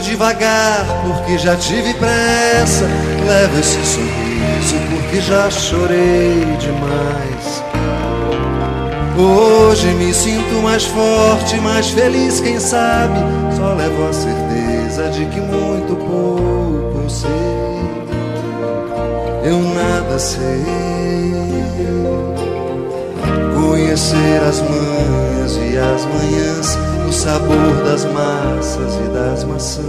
devagar porque já tive pressa. Levo esse sorriso porque já chorei demais. Hoje me sinto mais forte, mais feliz, quem sabe. Só levo a certeza de que muito pouco eu sei. Eu nada sei. Conhecer as manhas e as manhãs, o sabor das massas e das maçãs.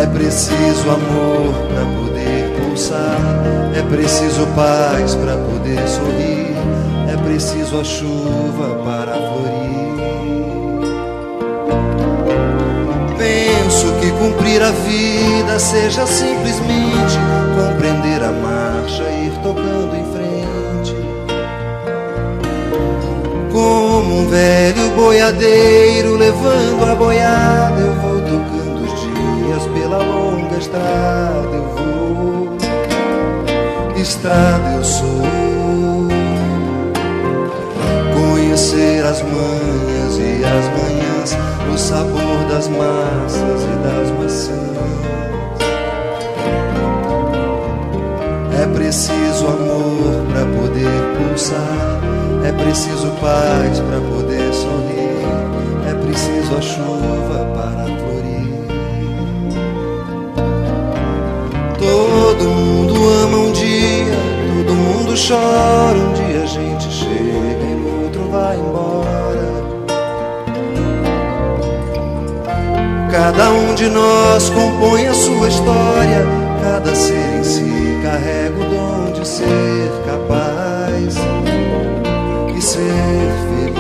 É preciso amor pra poder pulsar, é preciso paz pra poder sorrir, é preciso a chuva para florir. Penso que cumprir a vida seja simplesmente compreender a marcha e ir tocando em frente. Como um velho boiadeiro levando a boiada, eu vou tocando os dias pela longa estrada. Eu vou, estrada eu sou. Conhecer as manhas e as manhãs, o sabor das massas e das maçãs. É preciso amor pra poder pulsar, é preciso paz pra poder sorrir, é preciso a chuva para florir. Todo mundo ama um dia, todo mundo chora. Um dia a gente chega e no outro vai embora. Cada um de nós compõe a sua história, cada ser em si carrega o dom de ser capaz e ser feliz.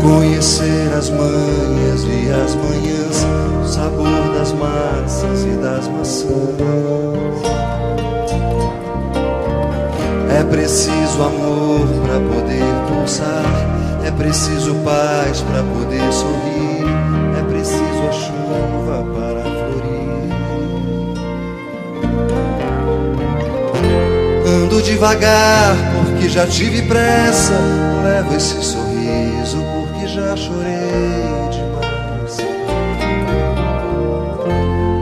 Conhecer as manhas e as manhãs, o sabor das massas e das maçãs. É preciso amor pra poder pulsar, é preciso paz pra poder sorrir, é preciso a chuva para florir. Ando devagar porque já tive pressa, levo esse sorriso porque já chorei demais.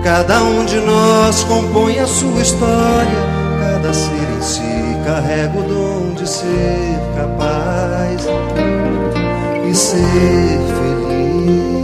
Cada um de nós compõe a sua história, cada ser em si carrega o dom de ser capaz e ser feliz.